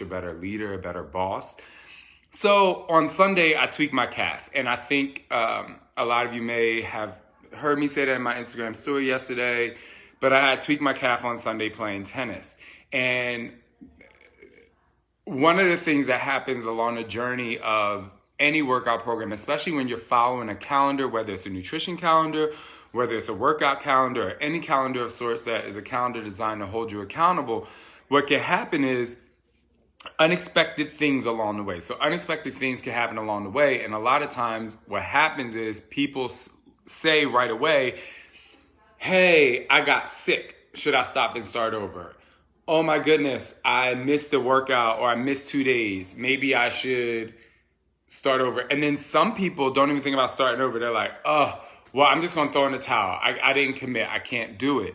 a better leader, a better boss. So on Sunday, I tweaked my calf. And I think a lot of you may have heard me say that in my Instagram story yesterday, but I had tweaked my calf on Sunday playing tennis. And one of the things that happens along the journey of any workout program, especially when you're following a calendar, whether it's a nutrition calendar, whether it's a workout calendar, or any calendar of sorts that is a calendar designed to hold you accountable, what can happen is unexpected things along the way. So unexpected things can happen along the way. And a lot of times what happens is people say right away, hey, I got sick. Should I stop and start over? Oh my goodness, I missed the workout or I missed 2 days. Maybe I should start over. And then some people don't even think about starting over. They're like, oh, well, I'm just going to throw in the towel. I didn't commit. I can't do it.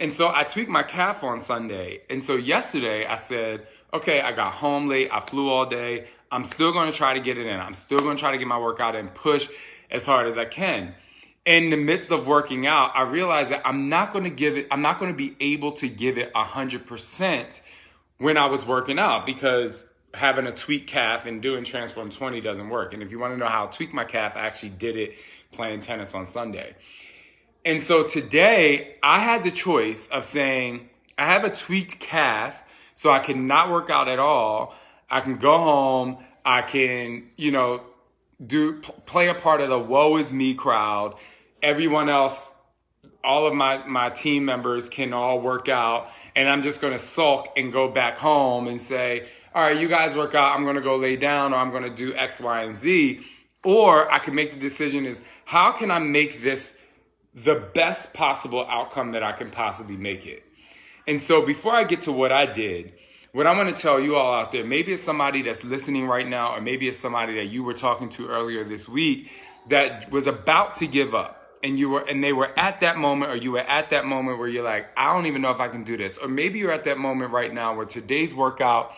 And so I tweaked my calf on Sunday. And so yesterday I said, okay, I got home late. I flew all day. I'm still going to try to get it in. I'm still going to try to get my workout and push as hard as I can. In the midst of working out, I realized that I'm not going to be able to give it 100% when I was working out, because having a tweaked calf and doing Transform 20 doesn't work. And if you want to know how I tweaked my calf, I actually did it playing tennis on Sunday. And so today I had the choice of saying, I have a tweaked calf, so I cannot work out at all. I can go home. I can, play a part of the woe is me crowd. Everyone else, all of my team members can all work out, and I'm just going to sulk and go back home and say, all right, you guys work out. I'm going to go lay down, or I'm going to do X, Y, and Z. Or I can make the decision is, how can I make this the best possible outcome that I can possibly make it? And so before I get to what I did, what I want to tell you all out there, maybe it's somebody that's listening right now, or maybe it's somebody that you were talking to earlier this week that was about to give up. And they were at that moment, or you were at that moment where you're like, I don't even know if I can do this. Or maybe you're at that moment right now where today's workout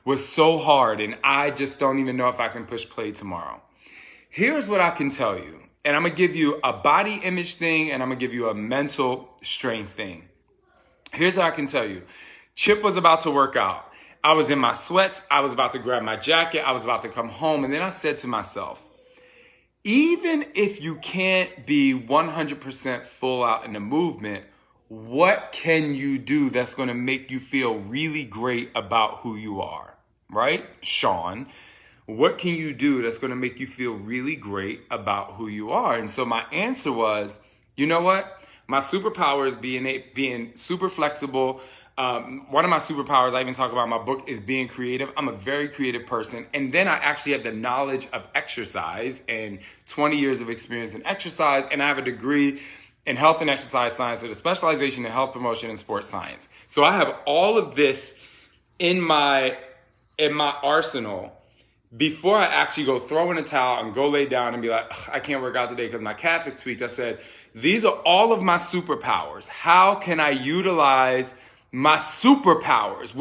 was so hard and I just don't even know if I can push play tomorrow. Here's what I can tell you. And I'm going to give you a body image thing, and I'm going to give you a mental strength thing. Here's what I can tell you. Chip was about to work out. I was in my sweats. I was about to grab my jacket. I was about to come home. And then I said to myself, even if you can't be 100% full out in the movement, what can you do that's going to make you feel really great about who you are? Right? Sean, what can you do that's going to make you feel really great about who you are? And so my answer was, you know what? My superpower is being super flexible. One of my superpowers, I even talk about in my book, is being creative. I'm a very creative person. And then I actually have the knowledge of exercise and 20 years of experience in exercise. And I have a degree in health and exercise science with a specialization in health promotion and sports science. So I have all of this in my arsenal before I actually go throw in a towel and go lay down and be like, I can't work out today because my calf is tweaked. I said, these are all of my superpowers. How can I utilize my superpowers?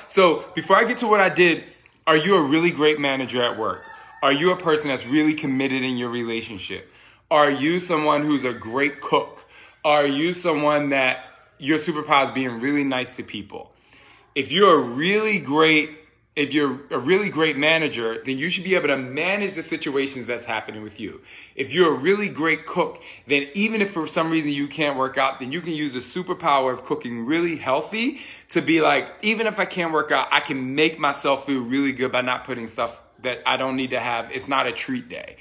So before I get to what I did, are you a really great manager at work? Are you a person that's really committed in your relationship? Are you someone who's a great cook? Are you someone that your superpower is being really nice to people? If you're a really great manager, then you should be able to manage the situations that's happening with you. If you're a really great cook, then even if for some reason you can't work out, then you can use the superpower of cooking really healthy to be like, even if I can't work out, I can make myself feel really good by not putting stuff that I don't need to have. It's not a treat day.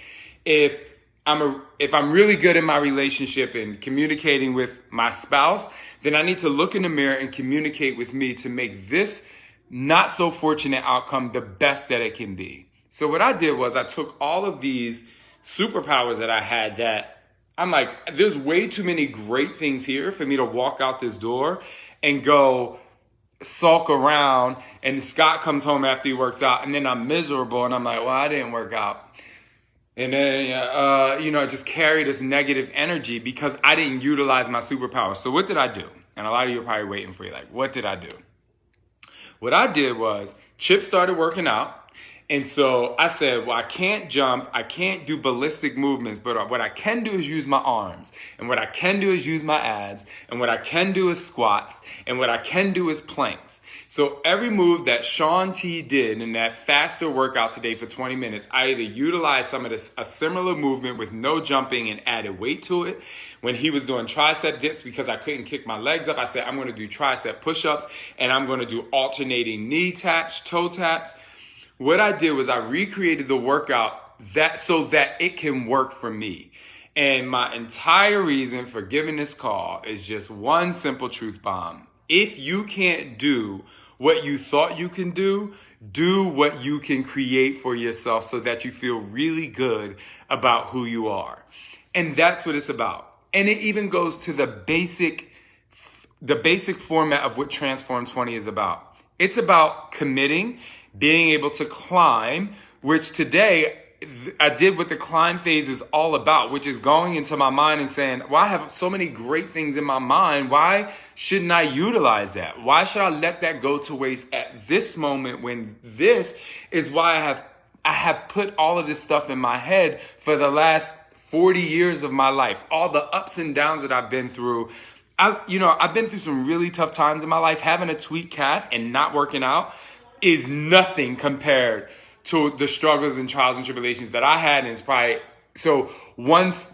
If I'm really good in my relationship and communicating with my spouse, then I need to look in the mirror and communicate with me to make this not so fortunate outcome the best that it can be. So what I did was I took all of these superpowers that I had that I'm like, there's way too many great things here for me to walk out this door and go sulk around, and Scott comes home after he works out, and then I'm miserable and I'm like, well, I didn't work out. And then, just carry this negative energy because I didn't utilize my superpower. So what did I do? And a lot of you are probably waiting for you, like, what did I do? What I did was Chip started working out, And so I said, well, I can't jump. I can't do ballistic movements, but what I can do is use my arms. And what I can do is use my abs. And what I can do is squats. And what I can do is planks. So every move that Shaun T did in that faster workout today for 20 minutes, I either utilized some of this, a similar movement with no jumping and added weight to it. When he was doing tricep dips because I couldn't kick my legs up, I said, I'm going to do tricep push-ups and I'm going to do alternating knee taps, toe taps. What I did was I recreated the workout so that it can work for me. And my entire reason for giving this call is just one simple truth bomb. If you can't do what you thought you can do what you can create for yourself so that you feel really good about who you are. And that's what it's about. And it even goes to the basic format of what Transform 20 is about. It's about committing, being able to climb, which today I did what the climb phase is all about, which is going into my mind and saying, well, I have so many great things in my mind. Why shouldn't I utilize that? Why should I let that go to waste at this moment when this is why I have put all of this stuff in my head for the last 40 years of my life, all the ups and downs that I've been through. I've been through some really tough times in my life. Having a tweaked calf and not working out is nothing compared to the struggles and trials and tribulations that I had. And it's probably, so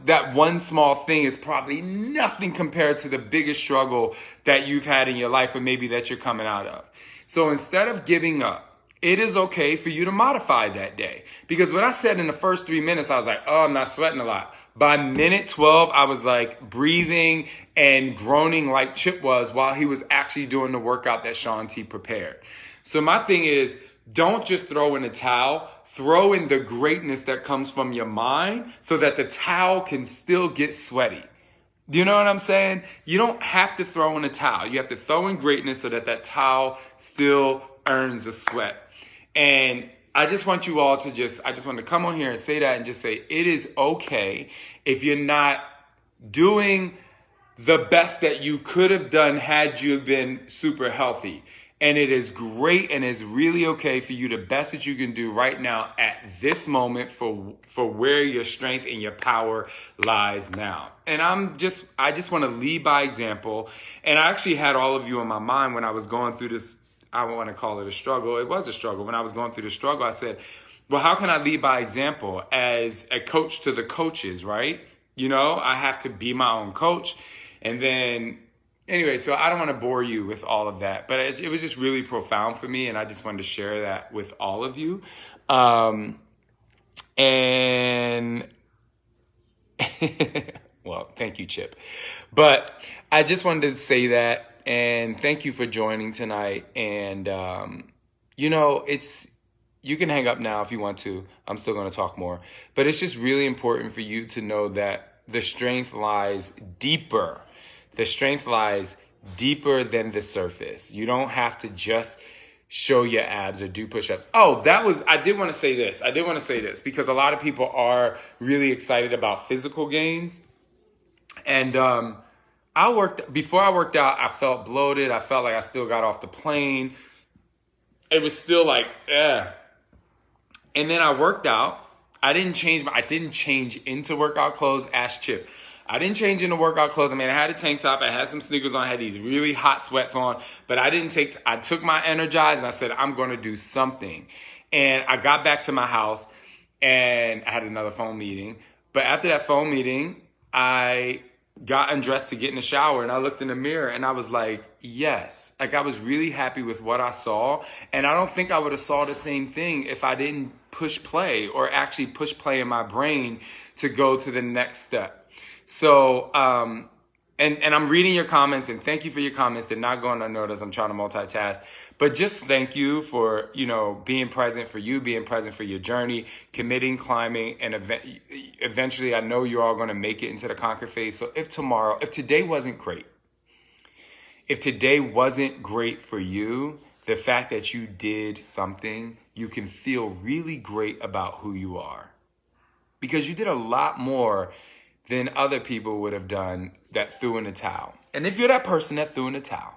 that one small thing is probably nothing compared to the biggest struggle that you've had in your life or maybe that you're coming out of. So instead of giving up, it is okay for you to modify that day. Because what I said in the first 3 minutes, I was like, oh, I'm not sweating a lot. By minute 12, I was like breathing and groaning like Chip was while he was actually doing the workout that Shaun T prepared. So my thing is, don't just throw in a towel. Throw in the greatness that comes from your mind so that the towel can still get sweaty. Do you know what I'm saying? You don't have to throw in a towel. You have to throw in greatness so that towel still earns a sweat. And I just want you all to I just want to come on here and say that and just say, it is okay if you're not doing the best that you could have done had you been super healthy. And it is great and it's really okay for you the best that you can do right now at this moment for where your strength and your power lies now. And I just want to lead by example. And I actually had all of you in my mind when I was going through this. I don't want to call it a struggle. It was a struggle. When I was going through the struggle, I said, well, how can I lead by example as a coach to the coaches, right? I have to be my own coach. And then anyway, so I don't want to bore you with all of that, but it was just really profound for me, and I just wanted to share that with all of you. And well, thank you, Chip. But I just wanted to say that, and thank you for joining tonight. And, you can hang up now if you want to. I'm still going to talk more. But it's just really important for you to know that the strength lies deeper. The strength lies deeper than the surface. You don't have to just show your abs or do push-ups. Oh, I did want to say this because a lot of people are really excited about physical gains. And before I worked out, I felt bloated. I felt like I still got off the plane. It was still like, eh. And then I worked out. I didn't change into workout clothes. Ask Chip. I didn't change into workout clothes. I had a tank top. I had some sneakers on. I had these really hot sweats on. But I took my Energize and I said, I'm going to do something. And I got back to my house and I had another phone meeting. But after that phone meeting, I got undressed to get in the shower and I looked in the mirror and I was like, yes. Like I was really happy with what I saw. And I don't think I would have saw the same thing if I didn't push play or actually push play in my brain to go to the next step. So, and I'm reading your comments and thank you for your comments. They're not going unnoticed. I'm trying to multitask, but just thank you for, being present for you, being present for your journey, committing, climbing, and eventually I know you're all going to make it into the conquer phase. So if today wasn't great for you, the fact that you did something, you can feel really great about who you are because you did a lot more than other people would have done that threw in the towel. And if you're that person that threw in the towel,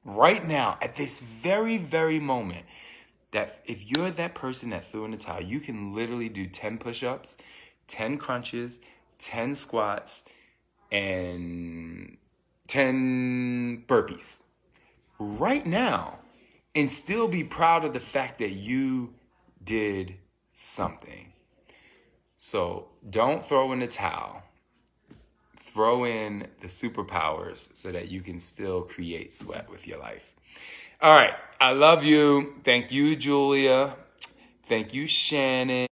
right now, at this very, very moment, that if you're that person that threw in the towel, you can literally do 10 push-ups, 10 crunches, 10 squats, and 10 burpees right now and still be proud of the fact that you did something. So don't throw in the towel. Throw in the superpowers so that you can still create sweat with your life. All right. I love you. Thank you, Julia. Thank you, Shannon.